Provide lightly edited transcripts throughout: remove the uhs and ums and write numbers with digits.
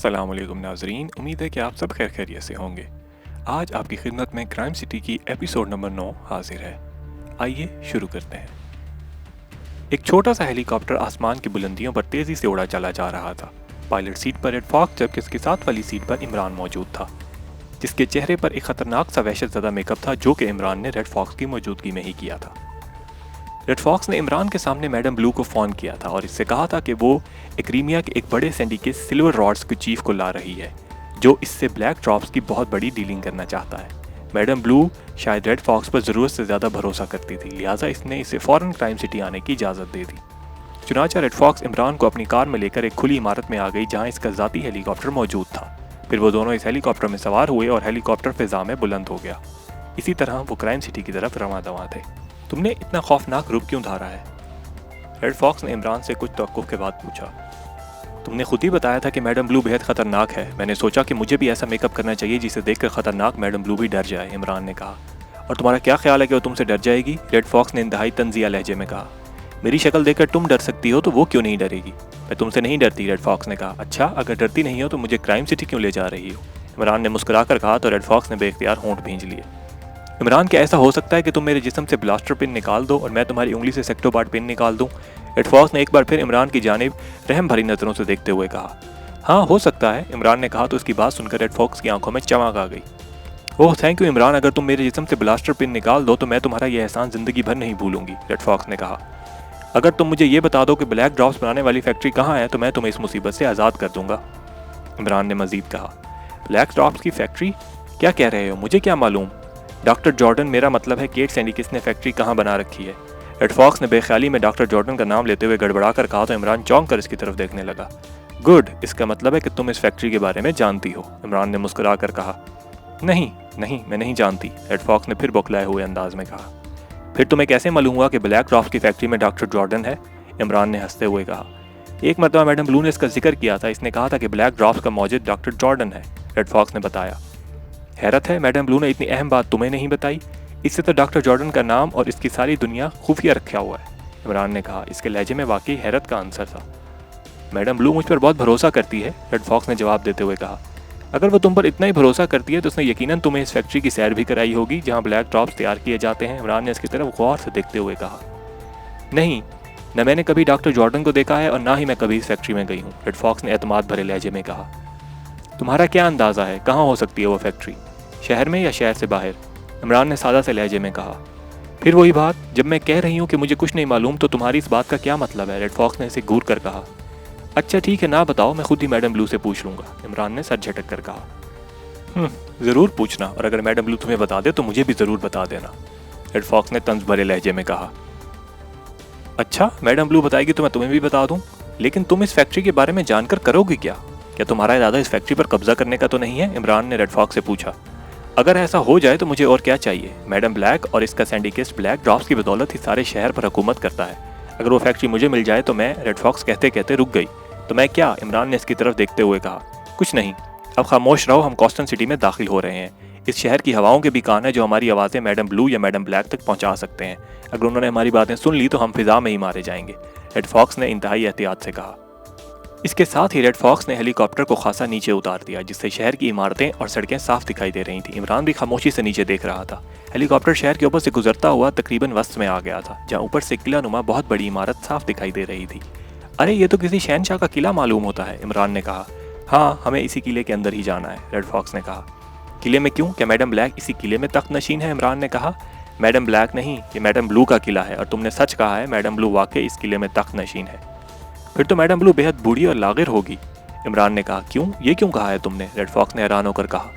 अस्सलाम वालेकुम नाजरीन, उम्मीद है कि आप सब खैर खैरियत से होंगे। आज आपकी खिदमत में क्राइम सिटी की एपिसोड नंबर 9 हाजिर है। आइए शुरू करते हैं। एक छोटा सा हेलीकॉप्टर आसमान की बुलंदियों पर तेज़ी से उड़ा चला जा रहा था। पायलट सीट पर रेड फॉक्स जबकि उसके साथ वाली सीट पर इमरान मौजूद था, जिसके चेहरे पर एक खतरनाक सा वहशतज़दा मेकअप था जो कि इमरान ने रेड फॉक्स की मौजूदगी में ही किया था। रेड फॉक्स ने इमरान के सामने मैडम ब्लू को फ़ोन किया था और इससे कहा था कि वो क्रीमिया के एक बड़े सिंडिकेट सिल्वर रॉड्स के चीफ को ला रही है, जो इससे ब्लैक ड्रॉप्स की बहुत बड़ी डीलिंग करना चाहता है। मैडम ब्लू शायद रेड फॉक्स पर ज़रूरत से ज़्यादा भरोसा करती थी, लिहाजा इसने इसे फ़ौरन क्राइम सिटी आने की इजाज़त दे दी। चुनांचे रेड फॉक्स इमरान को अपनी कार में लेकर एक खुली इमारत में आ गई जहाँ इसका ज़ाती हेलीकॉप्टर मौजूद था। फिर वो दोनों इस हेलीकॉप्टर में सवार हुए और हेलीकॉप्टर फ़िज़ा में बुलंद हो गया। इसी तरह वो क्राइम सिटी की तरफ रवां दवां थे। तुमने इतना खौफनाक रूप क्यों धारा है? रेड फॉक्स ने इमरान से कुछ तवक्कुफ के बाद पूछा। तुमने खुद ही बताया था कि मैडम ब्लू बेहद खतरनाक है। मैंने सोचा कि मुझे भी ऐसा मेकअप करना चाहिए जिसे देखकर खतरनाक मैडम ब्लू भी डर जाए, इमरान ने कहा। और तुम्हारा क्या ख्याल है कि वो तुमसे डर जाएगी? रेड फॉक्स ने इंतहाई तंजिया लहजे में कहा। मेरी शक्ल देखकर तुम डर सकती हो तो वो क्यों नहीं डरेगी? मैं तुमसे नहीं डरती, रेड फॉक्स ने कहा। अच्छा, अगर डरती नहीं हो तो मुझे क्राइम सिटी क्यों ले जा रही हो? इमरान ने मुस्कुराकर कहा तो रेड फॉक्स ने बेख्तियार होंठ भींच लिए। इमरान, क्या ऐसा हो सकता है कि तुम मेरे जिस्म से ब्लास्टर पिन निकाल दो और मैं तुम्हारी उंगली से सेक्टोपार्ट पिन निकाल दूं? रेड फॉक्स ने एक बार फिर इमरान की जानिब रहम भरी नज़रों से देखते हुए कहा। हाँ, हो सकता है, इमरान ने कहा तो उसकी बात सुनकर रेड फॉक्स की आंखों में चमक आ गई। ओह थैंक यू इमरान, अगर तुम मेरे जिस्म से ब्लास्टर पिन निकाल दो तो मैं तुम्हारा यह एहसान ज़िंदगी भर नहीं भूलूंगी, रेड फॉक्स ने कहा। अगर तुम मुझे ये बता दो कि ब्लैक ड्रॉप्स बनाने वाली फैक्ट्री कहाँ है तो मैं तुम्हें इस मुसीबत से आज़ाद कर दूंगा, इमरान ने मजीद कहा। ब्लैक ड्रॉप्स की फैक्ट्री? क्या कह रहे हो? मुझे क्या मालूम? डॉक्टर जॉर्डन, मेरा मतलब है केट सैंडिकिस ने फैक्ट्री कहाँ बना रखी है? रेड फॉक्स ने बेख्याली में डॉक्टर जॉर्डन का नाम लेते हुए गड़बड़ा कर कहा तो इमरान चौंक कर इसकी तरफ देखने लगा। गुड, इसका मतलब है कि तुम इस फैक्ट्री के बारे में जानती हो, इमरान ने मुस्कुरा कर कहा। नहीं नहीं, मैं नहीं जानती, रेड फॉक्स ने फिर बौखलाए हुए अंदाज में कहा। फिर तुम्हें कैसे मालूम हुआ कि ब्लैक ड्रॉप्स की फैक्ट्री में डॉक्टर जॉर्डन है? इमरान ने हंसते हुए कहा। एक मरतबा मैडम ब्लू ने इसका जिक्र किया था, इसने कहा था कि ब्लैक ड्रॉप्स का मौजूद डॉक्टर जॉर्डन है, रेड फॉक्स ने बताया। हैरत है, मैडम ब्लू ने इतनी अहम बात तुम्हें नहीं बताई। इससे तो डॉक्टर जॉर्डन का नाम और इसकी सारी दुनिया खुफिया रखा हुआ है, इमरान ने कहा। इसके लहजे में वाकई हैरत का आंसर था। मैडम ब्लू मुझ पर बहुत भरोसा करती है, रेड फॉक्स ने जवाब देते हुए कहा। अगर वो तुम पर इतना ही भरोसा करती है तो उसने यकीनन तुम्हें इस फैक्ट्री की सैर भी कराई होगी जहाँ ब्लैक ड्रॉप्स तैयार किए जाते हैं, इमरान ने इसकी तरफ गौर से देखते हुए कहा। नहीं, न मैंने कभी डॉक्टर जॉर्डन को देखा है और ना ही मैं कभी इस फैक्ट्री में गई हूँ, रेड फॉक्स ने एतमाद भरे लहजे में कहा। तुम्हारा क्या अंदाज़ा है, कहाँ हो सकती है वो फैक्ट्री? शहर में या शहर से बाहर? इमरान ने सादा से लहजे में कहा। फिर वही बात, जब मैं कह रही हूँ कि मुझे कुछ नहीं मालूम तो तुम्हारी इस बात का क्या मतलब है? रेड फॉक्स ने इसे घूर कर कहा। अच्छा ठीक है, ना बताओ, मैं खुद ही मैडम ब्लू से पूछ लूँगा, इमरान ने सर झटक कर कहा। ज़रूर पूछना, और अगर मैडम ब्लू तुम्हें बता दे तो मुझे भी ज़रूर बता देना, रेड फॉक्स ने तंज भरे लहजे में कहा। अच्छा, मैडम ब्लू बताएगी तो मैं तुम्हें भी बता दूँ, लेकिन तुम इस फैक्ट्री के बारे में जानकर करोगे क्या? क्या तुम्हारा इरादा इस फैक्ट्री पर कब्जा करने का तो नहीं है? इमरान ने रेड फॉक्स से पूछा। अगर ऐसा हो जाए तो मुझे और क्या चाहिए? मैडम ब्लैक और इसका सिंडिकेट ब्लैक ड्रॉप्स की बदौलत ही सारे शहर पर हुकूमत करता है। अगर वो फैक्ट्री मुझे मिल जाए तो मैं, रेड फॉक्स कहते कहते रुक गई। तो मैं क्या? इमरान ने इसकी तरफ देखते हुए कहा। कुछ नहीं, अब खामोश रहो, हम कॉस्टन सिटी में दाखिल हो रहे हैं। इस शहर की हवाओं के भी कान है जो हमारी आवाज़ें मैडम ब्लू या मैडम ब्लैक तक पहुँचा सकते हैं। अगर उन्होंने हमारी बातें सुन ली तो हम फिजा में ही मारे जाएंगे, रेड फॉक्स ने इंतहाई एहतियात से कहा। इसके साथ ही रेड फॉक्स ने हेलीकॉप्टर को खासा नीचे उतार दिया, जिससे शहर की इमारतें और सड़कें साफ दिखाई दे रही थीं। इमरान भी खामोशी से नीचे देख रहा था। हेलीकॉप्टर शहर के ऊपर से गुजरता हुआ तकरीबन वस्त में आ गया था, जहां ऊपर से किला नुमा बहुत बड़ी इमारत साफ दिखाई दे रही थी। अरे, ये तो किसी शहनशाह का किला मालूम होता है, इमरान ने कहा। हाँ, हमें इसी किले के अंदर ही जाना है, रेड फॉक्स ने कहा। किले में क्यों? क्या मैडम ब्लैक इसी किले में तख्त नशीन है? इमरान ने कहा। मैडम ब्लैक नहीं, ये मैडम ब्लू का किला है, और तुमने सच कहा है, मैडम ब्लू वाकई इस किले में तख्त नशीन है। फिर तो मैडम ब्लू बेहद बूढ़ी और लागिर होगी, इमरान ने कहा। क्यों? ये क्यों कहा है तुमने? रेड फॉक्स ने हैरान होकर कहा।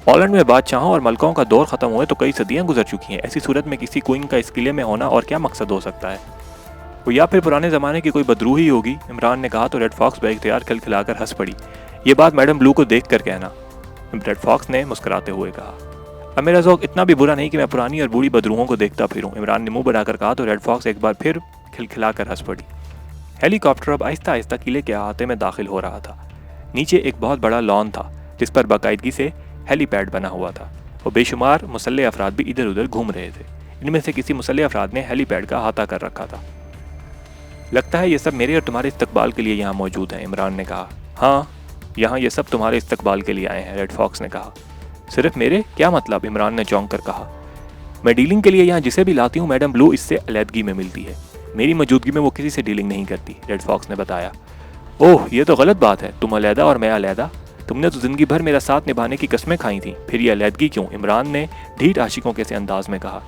ऑलैंड में बादशाहों और मलकों का दौर खत्म हुए तो कई सदियां गुजर चुकी हैं। ऐसी सूरत में किसी क्वीन का इस किले में होना और क्या मकसद हो सकता है? वो या फिर पुराने ज़माने की कोई बदरू ही होगी, इमरान ने कहा तो रेड फॉक्स बेइख्तियार खिलखिलाकर हंस पड़ी। ये बात मैडम ब्लू को देख कर कहना, रेड फॉक्स ने मुस्कुराते हुए कहा। अब मेरा ज़ौक़ इतना भी बुरा नहीं कि मैं पुरानी और बूढ़ी बदरूहों को देखता फिरूं, इमरान ने मुंह बढ़ाकर कहा तो रेड फॉक्स एक बार फिर खिलखिलाकर हंस पड़ी। हेलीकॉप्टर अब आहिस्ता आहिस्ता किले के अहाते में दाखिल हो रहा था। नीचे एक बहुत बड़ा लॉन था जिस पर बाकायदगी से हेलीपैड बना हुआ था और बेशुमार मुसल्ले अफराद भी इधर उधर घूम रहे थे। इनमें से किसी मुसल्ले अफराद ने हेलीपैड का अहाता कर रखा था। लगता है ये सब मेरे और तुम्हारे इस्तकबाल के लिए यहाँ मौजूद है, इमरान ने कहा। हाँ, यहाँ ये सब तुम्हारे इस्तकबाल के लिए आए हैं, रेड फॉक्स ने कहा। सिर्फ मेरे? क्या मतलब? इमरान ने चौंक कर कहा। मैं डीलिंग के लिए यहाँ जिसे भी लाती हूँ मैडम ब्लू इससे अलहदगी में मिलती है। मेरी मौजूदगी में वो किसी से डीलिंग नहीं करती, रेड फॉक्स ने बताया। ओह, ये तो गलत बात है, तुम अलहदा और मैं अलहदा। तुमने तो जिंदगी भर मेरा साथ निभाने की कस्में खाई थी, फिर ये अलहदगी क्यों? इमरान ने ढीठ आशिकों के से अंदाज में कहा।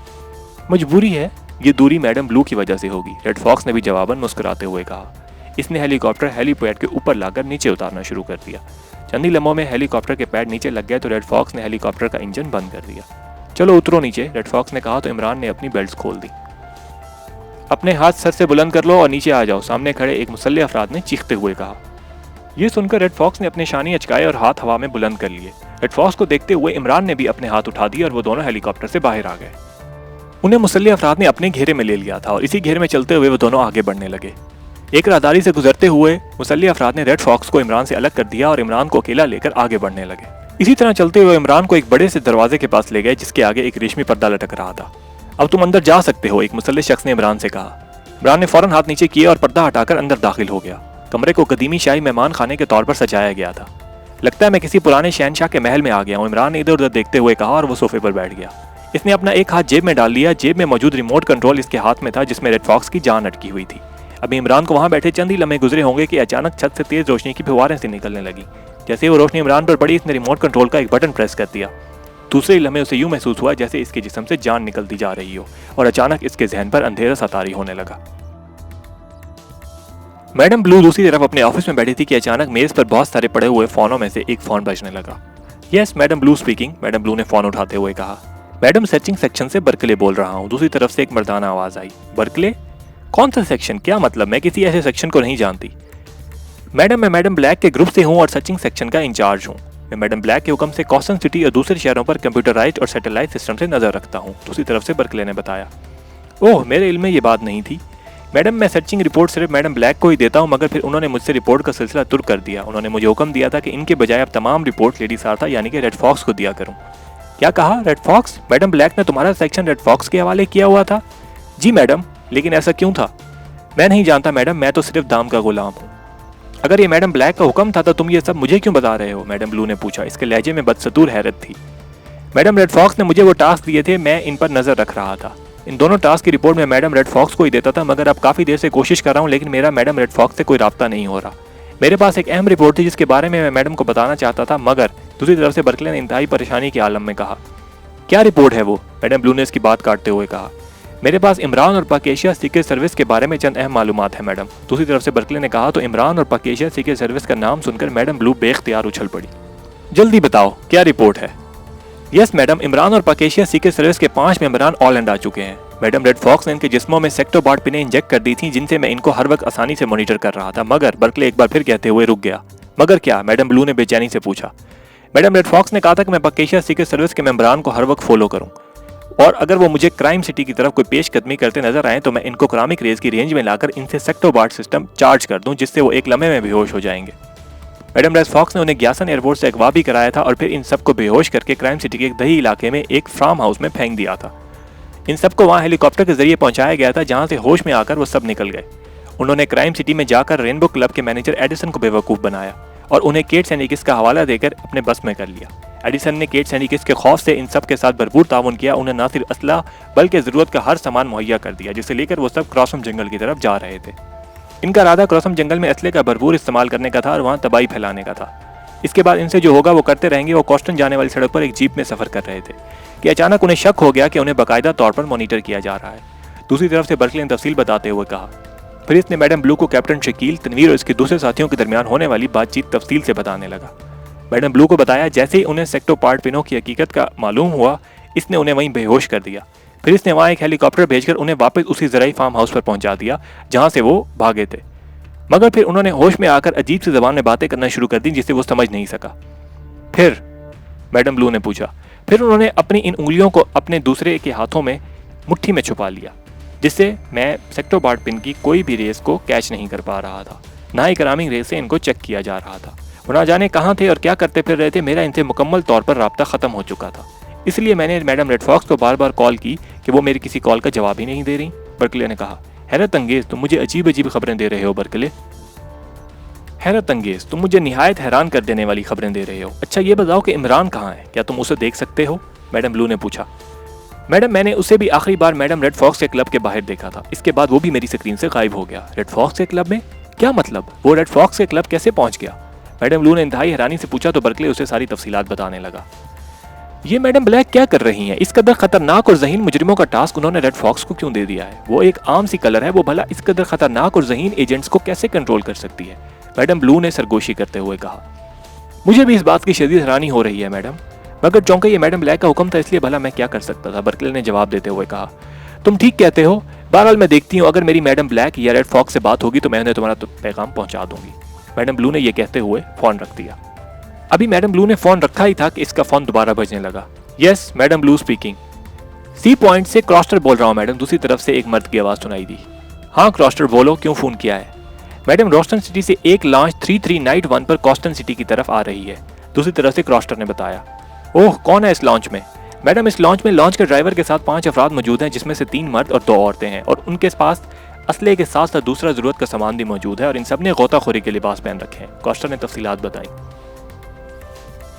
मजबूरी है, ये दूरी मैडम ब्लू की वजह से होगी, रेड फॉक्स ने भी जवाबन मुस्कुराते हुए कहा। इसने हेलीकॉप्टर हेलीपैड के ऊपर लाकर नीचे उतारना शुरू कर दिया। चंद ही लम्हों में हेलीकॉप्टर के पैड नीचे लग गए तो रेड फॉक्स ने हेलीकॉप्टर का इंजन बंद कर दिया। चलो उतरो नीचे, रेड फॉक्स ने कहा तो इमरान ने अपनी बेल्ट खोल दी। अपने हाथ सर से बुलंद कर लो और नीचे आ जाओ, सामने खड़े एक मुसल्ले अफराद ने चीखते हुए कहा। यह सुनकर रेड फॉक्स ने अपने शानी अचकाए और हाथ हवा में बुलंद कर लिए। रेड फॉक्स को देखते हुए इमरान ने भी अपने हाथ उठा दिए और वो दोनों हेलीकॉप्टर से बाहर आ गए। उन्हें मुसल्ले अफराद ने अपने घेरे में ले लिया था और इसी घेरे में चलते हुए वो दोनों आगे बढ़ने लगे। एक राहदारी से गुजरते हुए मुसल्ले अफराद ने रेड फॉक्स को इमरान से अलग कर दिया और इमरान को अकेला लेकर आगे बढ़ने लगे। इसी तरह चलते हुए इमरान को एक बड़े से दरवाजे के पास ले गए जिसके आगे एक रेशमी पर्दा लटक रहा था। अब तुम अंदर जा सकते हो, एक मुसल्ले शख्स ने इमरान से कहा। इमरान ने फौरन हाथ नीचे किए और पर्दा हटाकर अंदर दाखिल हो गया। कमरे को कदीमी शाही मेहमान खाने के तौर पर सजाया गया था। लगता है मैं किसी पुराने शहनशाह के महल में आ गया हूँ, इमरान ने इधर उधर देखते हुए कहा और वो सोफे पर बैठ गया। इसने अपना एक हाथ जेब में डाल लिया। जेब में मौजूद रिमोट कंट्रोल इसके हाथ में था जिसमें रेड फॉक्स की जान अटकी हुई थी। अभी इमरान को वहां बैठे चंद ही लम्हे गुजरे होंगे कि अचानक छत से तेज रोशनी की फुहारें से निकलने लगी। जैसे वो रोशनी इमरान पर पड़ी इसने रिमोट कंट्रोल का एक बटन प्रेस कर दिया। दूसरे लम्हे उसे यूं महसूस हुआ जैसे इसके जिस्म से जान निकलती जा रही हो और अचानक इसके जहन पर अंधेरा सा तारी होने लगा। मैडम ब्लू दूसरी तरफ अपने ऑफिस में बैठी थी कि अचानक मेज पर बहुत सारे पड़े हुए फोनों में से एक फोन बजने लगा। Yes madam blue speaking, madam Blue ने फोन उठाते हुए कहा। मैडम सर्चिंग सेक्शन से बर्कले बोल रहा हूँ, दूसरी तरफ से एक मर्दाना आवाज आई। बर्कले? कौन सा सेक्शन? क्या मतलब? मैं किसी ऐसे सेक्शन को नहीं जानती। मैडम मैं मैडम ब्लैक के ग्रुप से हूँ और सर्चिंग सेक्शन का इंचार्ज हूँ। मैं मैडम ब्लैक के हुक्म से कॉस्टन सिटी और दूसरे शहरों पर कंप्यूटराइज्ड और सैटेलाइट सिस्टम से नजर रखता हूँ, दूसरी तरफ से बर्कले ने बताया। ओह, मेरे इल्म में ये बात नहीं थी। मैडम मैं सर्चिंग रिपोर्ट सिर्फ मैडम ब्लैक को ही देता हूँ, मगर फिर उन्होंने मुझसे रिपोर्ट का सिलसिला तुर्क कर दिया। उन्होंने मुझे हुक्म दिया था कि इनके बजाय अब तमाम रिपोर्ट लेडी सारथा यानी कि रेड फॉक्स को दिया करूँ। क्या कहा? Red fox? मैडम ब्लैक ने तुम्हारा सेक्शन रेड फॉक्स के हवाले किया हुआ था? जी मैडम, लेकिन ऐसा क्यों था? मैं नहीं जानता मैडम, मैं तो सिर्फ दाम का गुलाम हूँ। अगर ये मैडम ब्लैक का हुक्म था तो तुम ये सब मुझे क्यों बता रहे हो? मैडम ब्लू ने पूछा। इसके लहजे में बदसतूर हैरत थी। मैडम रेड फॉक्स ने मुझे वो टास्क दिए थे, मैं इन पर नजर रख रहा था। इन दोनों टास्क की रिपोर्ट मैं मैडम रेड फॉक्स को ही देता था, मगर अब काफी देर से कोशिश कर रहा हूँ लेकिन मेरा मैडम रेड फॉक्स से कोई राब्ता नहीं हो रहा। मेरे पास एक अहम रिपोर्ट थी जिसके बारे में मैं मैडम को बताना चाहता था, मगर दूसरी तरफ से बर्कले ने इंतहाई परेशानी के आलम में कहा। क्या रिपोर्ट है वो? मैडम ब्लू ने इसकी बात काटते हुए कहा। मेरे पास इमरान और पाक एशिया सीक्रेट सर्विस के बारे में चंद अहम मालूमात है मैडम, दूसरी तरफ से बर्कले ने कहा। तो इमरान और पाक एशिया सीक्रेट सर्विस का नाम सुनकर मैडम ब्लू बेख्तियार उछल पड़ी। जल्दी बताओ, क्या रिपोर्ट है? यस मैडम, इमरान और पाक एशिया सीक्रेट सर्विस के 5 मेंबरान ऑलैंड आ चुके हैं। मैडम रेड फॉक्स ने इनके जिस्मों में सेक्टोबार्ड पिनें इंजेक्ट कर दी थी जिनसे मैं इनको हर वक्त आसानी से मॉनिटर कर रहा था, मगर बर्कले एक बार फिर कहते हुए रुक गया। मगर क्या? मैडम ब्लू ने बेचैनी से पूछा। मैडम रेड फॉक्स ने कहा था कि मैं पाक एशिया सीक्रेट सर्विस के मेंबरान को हर वक्त फॉलो करूं और अगर वो मुझे क्राइम सिटी की तरफ कोई पेशकदमी करते नजर आए तो मैं इनको करामिक रेज की रेंज में लाकर इनसे सेक्टोबार्ड सिस्टम चार्ज कर दूं जिससे वो एक लम्हे में बेहोश हो जाएंगे। मैडम रेड फॉक्स ने उन्हें ग्यासन एयरपोर्ट से अगवा भी कराया था और फिर इन सबको बेहोश करके क्राइम सिटी के एक दही इलाके में एक फार्म हाउस में फेंक दिया था। इन सबको वहाँ हेलीकॉप्टर के जरिए पहुंचाया गया था जहाँ से होश में आकर वो सब निकल गए। उन्होंने क्राइम सिटी में जाकर रेनबो क्लब के मैनेजर एडिसन को बेवकूफ़ बनाया और उन्हें केट सैनिकिस का हवाला देकर अपने बस में कर लिया। एडिसन ने केट सैनिकिस के खौफ से इन सब के साथ भरपूर ताउन किया। उन्हें न सिर्फ असला बल्कि ज़रूरत का हर सामान मुहैया कर दिया जिसे लेकर वो सब क्रॉसम जंगल की तरफ जा रहे थे। इनका इरादा क्रॉसम जंगल में असले का भरपूर इस्तेमाल करने का था और वहाँ तबाही फैलाने का था। इसके बाद इनसे जो होगा वो करते रहेंगे। वो कॉस्टन जाने वाली सड़क पर एक जीप में सफ़र कर रहे थे कि अचानक उन्हें शक हो गया कि उन्हें बाकायदा तौर पर मॉनिटर किया जा रहा है। दूसरी तरफ से बर्कले ने तफसील बताते हुए कहा। फिर इसने मैडम ब्लू को कैप्टन शकील, तनवीर और इसके दूसरे साथियों के दरमियान होने वाली बातचीत तफसील से बताने लगा। मैडम ब्लू को बताया जैसे ही उन्हें सेक्टोपार्ड पिनों की हकीकत का मालूम हुआ इसने उन्हें वहीं बेहोश कर दिया। फिर इसने वहाँ एक हेलीकॉप्टर भेजकर उन्हें वापस उसी ज़राई फार्म हाउस पर पहुँचा दिया जहाँ से वो भागे थे, मगर फिर उन्होंने होश में आकर अजीब सी ज़बान में बातें करना शुरू कर दी जिसे वो समझ नहीं सका। फिर? मैडम ब्लू ने पूछा। फिर उन्होंने अपनी इन उंगलियों को अपने दूसरे के हाथों में मुट्ठी में छुपा लिया जिससे मैं सेक्टोबार्ड पिन की कोई भी रेस को कैच नहीं कर पा रहा था, ना ही करामिंग रेस से इनको चेक किया जा रहा था। वो ना जाने कहाँ थे और क्या करते फिर रहे थे। मेरा इनसे मुकम्मल तौर पर राब्ता ख़त्म हो चुका था, इसलिए मैंने मैडम रेड फॉक्स को बार बार कॉल की कि वो मेरी किसी कॉल का जवाब ही नहीं दे रही। बर्कले ने कहा। हैरत अंगेज, तुम मुझे अजीब अजीब खबरें दे रहे हो बर्कले। हैरत अंगेज, तुम मुझे निहायत हैरान कर देने वाली खबरें दे रहे हो। अच्छा ये बताओ कि इमरान कहाँ है, क्या तुम उसे देख सकते हो? मैडम ब्लू ने पूछा। मैडम मैंने उसे भी आखिरी बार मैडम रेड फॉक्स के क्लब के बाहर देखा था, इसके बाद वो भी मेरी स्क्रीन से गायब हो गया। रेड फॉक्स के क्लब में? क्या मतलब, वो रेड फॉक्स के क्लब कैसे पहुंच गया? मैडम ब्लू ने इंतहाई हैरानी से पूछा तो बर्कले उसे सारी तफसीलात बताने लगा। ये मैडम ब्लैक क्या कर रही हैं? इस कदर खतरनाक और जहीन मुजरिमों का टास्क उन्होंने रेड फॉक्स को क्यों दे दिया है? वो एक आम सी कलर है, वो भला इस कदर खतरनाक और जहीन एजेंट्स को कैसे कंट्रोल कर सकती है? मैडम ब्लू ने सरगोशी करते हुए कहा। मुझे भी इस बात की शदीद हैरानी हो रही है मैडम, मगर चौंका ये मैडम ब्लैक का हुक्म था, इसलिए भला मैं क्या कर सकता था? बर्कले ने जवाब देते हुए कहा। तुम ठीक कहते हो, बहरहाल मैं देखती हूँ, अगर मेरी मैडम ब्लैक या रेड फॉक्स से बात होगी तो मैं उन्हें तुम्हारा पैगाम पहुंचा दूंगी। मैडम ब्लू ने यह कहते हुए फोन रख दिया। अभी मैडम ब्लू ने फोन रखा ही था कि इसका फोन दोबारा बजने लगा। Yes madam blue speaking. C point से क्रॉस्टर बोल रहा हूँ मैडम, दूसरी तरफ से एक मर्द की आवाज सुनाई दी। हाँ क्रॉस्टर बोलो, क्यों फोन किया है? मैडम रोस्टन सिटी से एक लॉन्च 33 नाइट 1 पर कॉस्टन सिटी की तरफ आ रही है, दूसरी तरफ से क्रॉस्टर ने बताया। ओह कौन है इस लॉन्च में? मैडम इस लॉन्च में लॉन्च के ड्राइवर के साथ 5 अफराद मौजूद हैं, जिसमें से 3 मर्द और 2 औरतें हैं, और उनके पास असले के साथ साथ दूसरा जरूरत का सामान भी मौजूद है, और इन सब ने गोताखोरी के लिबास पहन रखे हैं। क्रॉस्टर ने तफसीलात बताई।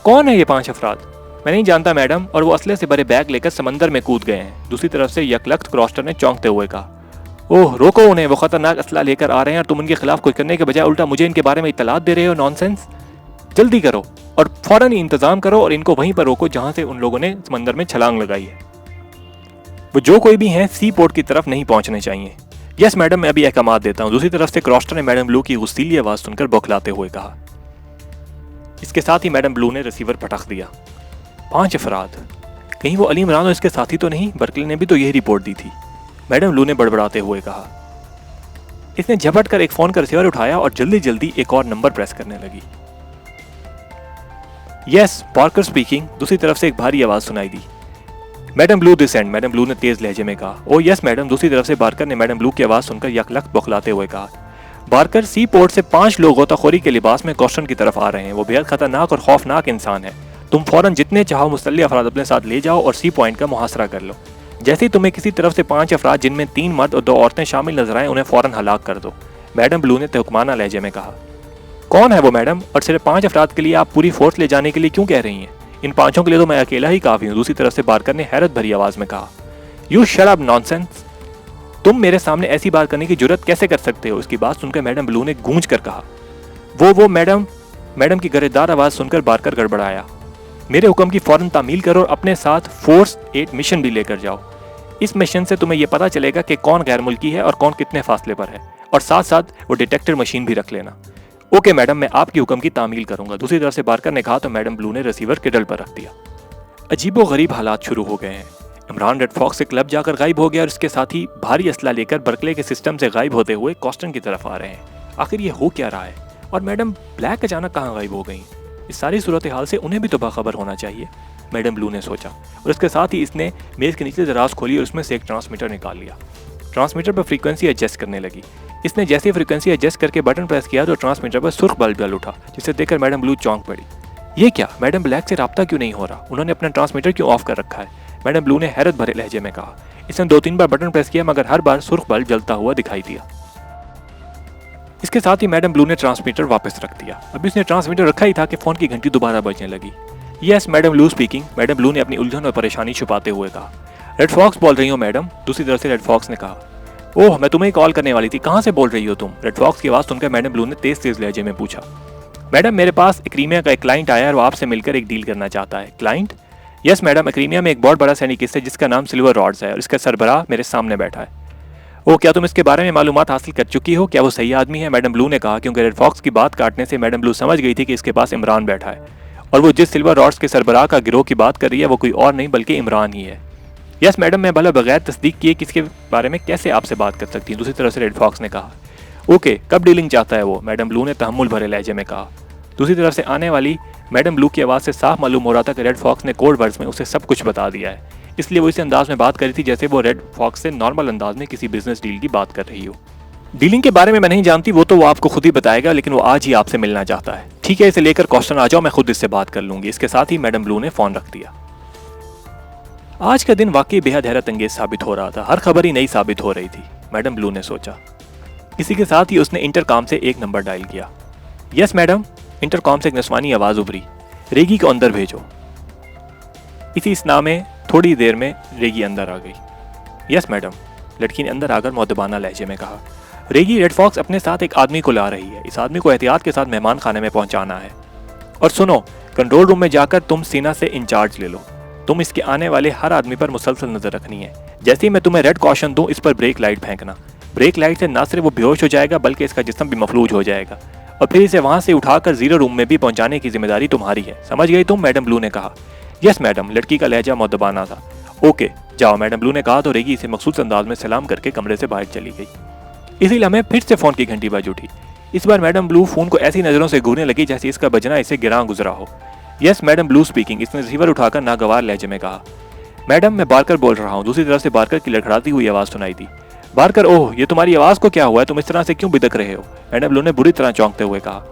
कौन है ये 5 अफराद? मैं नहीं जानता मैडम, और वो असले से भरे बैग लेकर समंदर में कूद गए हैं, दूसरी तरफ से यकलख्त क्रॉस्टर ने चौंकते हुए कहा। ओह रोको उन्हें, वो खतरनाक असला लेकर आ रहे हैं और तुम उनके खिलाफ कुछ करने के बजाय उल्टा मुझे इनके बारे में इत्तलात दे रहे हो। नॉनसेंस, जल्दी करो और फौरन ही इंतजाम करो और इनको वहीं पर रोको जहां से उन लोगों ने समंदर में छलांग लगाई है। वो जो कोई भी हैं सी पोर्ट की तरफ नहीं पहुंचने चाहिए। यस मैडम, मैं अभी अहकामात देता हूं, दूसरी तरफ से क्रॉस्टर ने मैडम ब्लू की गुस्सीली आवाज सुनकर बौखलाते हुए कहा। इसके साथ ही मैडम ब्लू ने रिसीवर पटक दिया। 5 अफराद, कहीं वो अली इमरान और इसके साथी तो नहीं? बर्कले ने भी तो यही रिपोर्ट दी थी, मैडम ब्लू ने बड़बड़ाते हुए कहा। इसने झपट कर एक फोन का रिसीवर उठाया और जल्दी जल्दी एक और नंबर प्रेस करने लगी। यस पार्कर स्पीकिंग, दूसरी तरफ से एक भारी आवाज सुनाई दी। मैडम ब्लू दिस एंड, मैडम ब्लू ने तेज लहजे में कहा। ओ यस मैडम, दूसरी तरफ से बार्कर ने मैडम ब्लू की आवाज सुनकर यकलख्त बौखलाते हुए कहा। बार्कर, सी पोर्ट से 5 लोग गोताखोरी के लिबास में कॉस्टन की तरफ आ रहे हैं, वो बेहद खतरनाक और खौफनाक इंसान है। तुम फौरन जितने चाहो मुसल्लह अफराद अपने साथ ले जाओ और सी पॉइंट का मुहासरा कर लो। जैसे ही तुम्हें किसी तरफ से 5 अफराद जिनमें 3 मर्द और 2 औरतें शामिल नजर आए, उन्हें फौरन हलाक कर दो, मैडम ब्लू ने तहकुमाना लहजे में कहा। कौन है वो मैडम, और सिर्फ 5 अफराद के लिए आप पूरी फोर्स ले जाने के लिए क्यों कह रही हैं? इन 5 के लिए तो मैं अकेला ही काफी हूँ, दूसरी तरफ से बार्कर ने हैरत भरी आवाज में कहा। यू शट अप नॉनसेंस, तुम मेरे सामने ऐसी बात करने की जुर्रत कैसे कर सकते हो? इसकी बात सुनकर मैडम ब्लू ने गूंज कर कहा। वो मैडम की गरेदार आवाज सुनकर बार्कर गड़बड़ाया। मेरे हुक्म की फौरन तामील करो और अपने साथ फोर्स 8 मिशन भी लेकर जाओ। इस मिशन से तुम्हें यह पता चलेगा कि कौन गैर मुल्की है और कौन कितने फासले पर है, और साथ साथ वो डिटेक्टर मशीन भी रख लेना। ओके मैडम, मैं आपकी हुक्म की तामील करूंगा, दूसरी तरफ से बार्कर ने कहा तो मैडम ब्लू ने रिसीवर किडल पर रख दिया। अजीबो गरीब हालात शुरू हो गए हैं। इमरान रेड फॉक्स से क्लब जाकर गायब हो गया और इसके साथ ही भारी असला लेकर बर्कले के सिस्टम से गायब होते हुए कॉस्टन की तरफ आ रहे हैं। आखिर ये हो क्या रहा है? और मैडम ब्लैक अचानक कहाँ गायब हो गई? इस सारी सूरत हाल से उन्हें भी तो बाखबर होना चाहिए, मैडम ब्लू ने सोचा, और इसके साथ ही इसने मेज के नीचे दराज खोली और उसमें से एक ट्रांसमीटर निकाल लिया। ट्रांसमीटर पर फ्रीक्वेंसी एडजस्ट करने लगी। इसने जैसे ही फ्रीक्वेंसी एडजस्ट करके बटन प्रेस किया तो ट्रांसमीटर पर सुर्ख बल्ब जल उठा, जिसे देखकर मैडम ब्लू चौंक पड़ी। ये क्या, मैडम ब्लैक से राब्ता क्यों नहीं हो रहा? उन्होंने अपना ट्रांसमीटर क्यों ऑफ कर रखा है? मैडम ब्लू ने हैरत भरे लहजे में कहा। इसने 2-3 बार बटन प्रेस किया मगर हर बार सुर्ख बल्ब जलता हुआ दिखाई दिया। इसके साथ ही मैडम ब्लू ने ट्रांसमीटर वापस रख दिया। अभी उसने ट्रांसमीटर रखा ही था कि फोन की घंटी दोबारा बजने लगी। Yes madam blue speaking, madam Blue ने अपनी उलझन और परेशानी छुपाते हुए कहा। रेड फॉक्स बोल रही हो मैडम, दूसरी तरफ से रेड फॉक्स ने कहा। ओह, मैं तुम्हें कॉल करने वाली थी, कहाँ से बोल रही हो तुम? रेड फॉक्स की आवाज़ सुनकर मैडम ब्लू ने तेज तेज लहजे में पूछा। मैडम, मेरे पास एक्रीमिया का एक क्लाइंट आया है और वो आपसे मिलकर एक डील करना चाहता है। क्लाइंट? यस मैडम, एक्रीमिया में एक बहुत बड़ा सैनिकिस्ट है जिसका नाम सिल्वर रॉड्स है और इसका सरबराह मेरे सामने बैठा है। ओह, क्या तुम इसके बारे में मालूमात हासिल कर चुकी हो? क्या वो सही आदमी है? मैडम ब्लू ने कहा, क्योंकि रेड फॉक्स की बात काटने से मैडम ब्लू समझ गई थी कि इसके पास इमरान बैठा है और वो जिस सिल्वर रॉड्स के सरबराह का गिरोह की बात कर रही है वो कोई और नहीं बल्कि इमरान ही है। यस मैडम, मैं भला बगैर तस्दीक किए किसके बारे में कैसे आपसे बात कर सकती हूँ? दूसरी तरफ से रेड फॉक्स ने कहा। ओके, कब डीलिंग चाहता है वो? मैडम ब्लू ने तहम्मुल भरे लहजे में कहा। दूसरी तरफ से आने वाली मैडम ब्लू की आवाज़ से साफ मालूम हो रहा था कि रेड फॉक्स ने कोड वर्ड्स में उसे सब कुछ बता दिया है, इसलिए वो इस अंदाज में बात कर रही थी जैसे वो रेड फॉक्स से नॉर्मल अंदाज में किसी बिजनेस डील की बात कर रही हो। डीलिंग के बारे में मैं नहीं जानती, वो तो वो आपको खुद ही बताएगा, लेकिन वो आज ही आपसे मिलना चाहता है। ठीक है, इसे लेकर क्वेश्चन आ जाओ, मैं खुद इससे बात कर लूंगी। इसके साथ ही मैडम ब्लू ने फोन रख दिया। आज का दिन वाकई बेहद हैरत अंगेज साबित हो रहा था। हर खबर ही नई साबित हो रही थी, मैडम ब्लू ने सोचा। इसी के साथ ही उसने इंटरकॉम से एक नंबर डायल किया। यस मैडम, इंटरकॉम से एक नस्वानी आवाज़ उभरी, रेगी को अंदर भेजो। इसी इस्ना में थोड़ी देर में रेगी अंदर आ गई। यस मैडम, लड़की ने अंदर आकर मुअद्दबाना लहजे में कहा। रेगी, रेड फॉक्स अपने साथ एक आदमी को ला रही है, इस आदमी को एहतियात के साथ मेहमान खाने में पहुंचाना है। और सुनो, कंट्रोल रूम में जाकर तुम सीना से इंचार्ज ले लो, तुम इसके आने वाले हर आदमी पर मुसलसल नजर रखनी है। जैसे ही मैं तुम्हें रेड कॉशन दूं, इस पर ब्रेक लाइट फेंकना। ब्रेक लाइट से न सिर्फ वो बेहोश हो जाएगा बल्कि इसका जिस्म भी मफलूज हो जाएगा, और फिर इसे वहां से उठाकर जीरो रूम में भी पहुंचाने की जिम्मेदारी तुम्हारी है। समझ गई तुम? मैडम ब्लू ने कहा। यस मैडम, लड़की का लहजा मुअद्दबाना था। ओके जाओ, मैडम ब्लू ने कहा तो रेगी इसे मखसूस अंदाज में सलाम करके कमरे से बाहर चली गई। इसी लम्हे फिर से फोन की घंटी बज उठी। इस बार मैडम ब्लू फोन को ऐसी नजरों से घूरने लगी जैसे इसका बजना इसे गिरां गुजरा हो। यस मैडम ब्लू स्पीकिंग, इसने रिसीवर उठाकर नागवार लहजे में कहा। मैडम, मैं बारकर बोल रहा हूँ। दूसरी तरफ से बारकर की लड़खड़ाती हुई आवाज सुनाई दी। बारकर, ओह, ये तुम्हारी आवाज को क्या हुआ है? तुम इस तरह से क्यों बिदक रहे हो? मैडम ब्लू ने बुरी तरह चौंकते हुए कहा।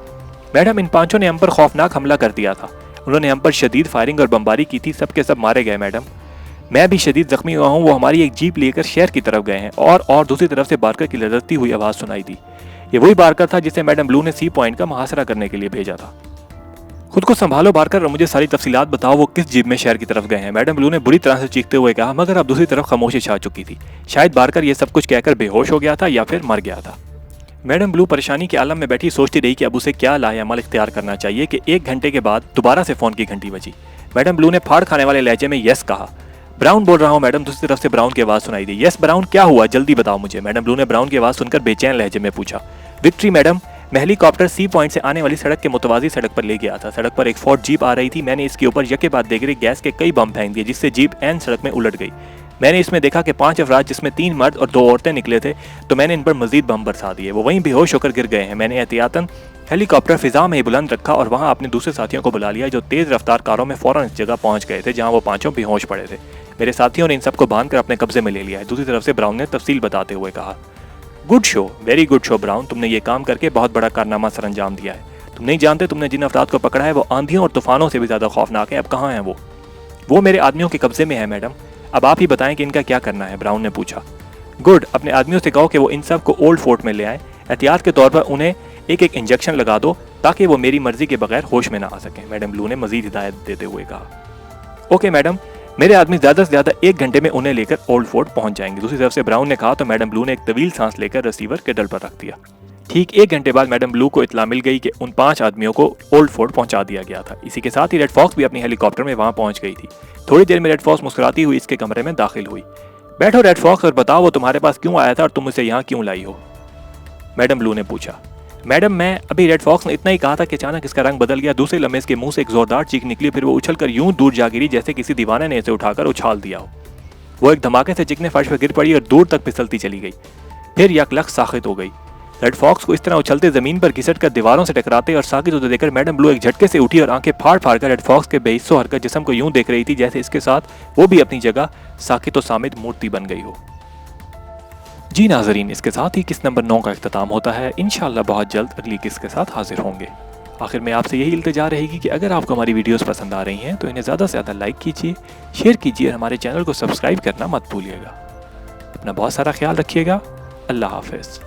मैडम, इन पांचों ने हम पर खौफनाक हमला कर दिया था, उन्होंने हम पर शदीद फायरिंग और बमबारी की थी, सब के सब मारे गए मैडम। मैं भी शदीद जख्मी हुआ हूँ, वो हमारी एक जीप लेकर शहर की तरफ गए हैं। और दूसरी तरफ से बारकर की लड़ती हुई आवाज सुनाई दी। ये वही बारकर था जिसे मैडम ब्लू ने सी पॉइंट का मुहासरा करने के लिए भेजा था। खुद को संभालो बारकर, मुझे सारी तफसीलात बताओ, वो किस जीप में शहर की तरफ गए हैं? मैडम ब्लू ने बुरी तरह से चीखते हुए कहा, मगर अब दूसरी तरफ खामोशी छा चुकी थी। शायद बारकर ये सब कुछ कहकर बेहोश हो गया था या फिर मर गया था। मैडम ब्लू परेशानी के आलम में बैठी सोचती रही कि अब उसे क्या लाएअमल इख्तियार करना चाहिए कि 1 घंटे के बाद दोबारा से फोन की घंटी बजी। मैडम ब्लू ने फाड़ खाने वाले लहजे में यस कहा। ब्राउन बोल रहा हूँ मैडम, दूसरी तरफ से ब्राउन की आवाज सुनाई दी। यस ब्राउन, क्या हुआ, जल्दी बताओ मुझे। मैडम ब्लू ने ब्राउन की आवाज सुनकर बेचैन लहजे में पूछा। विक्ट्री मैडम, मैं हेलीकॉप्टर सी पॉइंट से आने वाली सड़क के मुतवाजी सड़क पर ले गया था। सड़क पर एक फोर्ड जीप आ रही थी, मैंने इसके ऊपर यके बाद देकर गैस के कई बम फेंक दिए जिससे जीप एन सड़क में उलट गई। मैंने इसमें देखा कि 5 अफराद जिसमें 3 मर्द और 2 औरतें निकले थे, तो मैंने इन पर मजीद बम बरसा दिए। वो वहीं बेहोश होकर गिर गए हैं। मैंने एहतियातन हेलीकॉप्टर फिजा में ही बुलंद रखा और वहां अपने दूसरे साथियों को बुला लिया जो तेज रफ्तार कारों में फौरन इस जगह पहुंच गए थे जहां वो पांचों बेहोश पड़े थे। मेरे साथियों ने इन सबको बांधकर अपने कब्जे में ले लिया है। दूसरी तरफ से ब्राउन ने तफसील बताते हुए कहा। Good show, very good show brown, तुमने ये काम करके बहुत बड़ा कारनामा सरअंजाम दिया है। तुम नहीं जानते तुमने जिन अफराद को पकड़ा है वो आंधियों और तूफानों से भी ज्यादा खौफनाक है। अब कहाँ हैं वो मेरे आदमियों के कब्जे में है मैडम। अब आप ही बताएं कि इनका क्या करना है? ब्राउन ने पूछा। गुड, अपने आदमियों से कहो कि वो इन सब को ओल्ड फोर्ट में ले आए। एहतियात के तौर पर उन्हें एक एक इंजेक्शन लगा दो ताकि वो मेरी मर्जी के बगैर होश में ना आ सकें। मैडम ब्लू ने मजीद हिदायत देते हुए कहा। ओके मैडम, मेरे आदमी ज्यादा से ज्यादा 1 घंटे में उन्हें लेकर ओल्ड फोर्ट पहुंच जाएंगे। दूसरी तरफ से ब्राउन ने कहा तो मैडम ब्लू ने एक तवील सांस लेकर रिसीवर के डल पर रख दिया। ठीक 1 घंटे बाद मैडम ब्लू को इत्तला मिल गई कि उन 5 आदमियों को ओल्ड फोर्ट पहुंचा दिया गया था। इसी के साथ ही रेड फॉक्स भी अपनी हेलीकॉप्टर में वहां पहुंच गई थी। थोड़ी देर में रेड फॉक्स मुस्कुराती हुई इसके कमरे में दाखिल हुई। बैठो रेड फॉक्स और बताओ वो तुम्हारे पास क्यों आया था और तुम उसे यहाँ क्यों लाई हो? मैडम ब्लू ने पूछा। मैडम, मैं अभी रेड फॉक्स ने इतना ही कहा था कि अचानक इसका रंग बदल गया। दूसरे लम्हे इसके मुंह से एक जोरदार चीख निकली, फिर वो उछलकर यूं दूर जा गिरी जैसे किसी दीवाने ने इसे उठाकर उछाल दिया हो। वो एक धमाके से चिकने फर्श पर गिर पड़ी और दूर तक फिसलती चली गई, फिर यकलख साखित हो गई। रेड फॉक्स को इस तरह उछलते जमीन पर घिसट कर दीवारों से टकराते और साकित होते देखकर मैडम ब्लू एक झटके से उठी और आंखें फाड़ फाड़ कर रेड फॉक्स के बेहिस्सो हरकत जिस्म को यूं देख रही थी जैसे इसके साथ वो भी अपनी जगह साकित और सामित मूर्ति बन गई हो। जी नाजरीन, इसके साथ ही किस नंबर 9 का इख्तिताम होता है। इंशाअल्लाह बहुत जल्द अगली किस के साथ हाजिर होंगे। आखिर में आपसे यही इल्तिजा रहेगी कि अगर आपको हमारी वीडियोस पसंद आ रही हैं तो इन्हें ज़्यादा से ज़्यादा लाइक कीजिए, शेयर कीजिए और हमारे चैनल को सब्सक्राइब करना मत भूलिएगा। अपना बहुत सारा ख्याल रखिएगा। अल्लाह हाफिज़।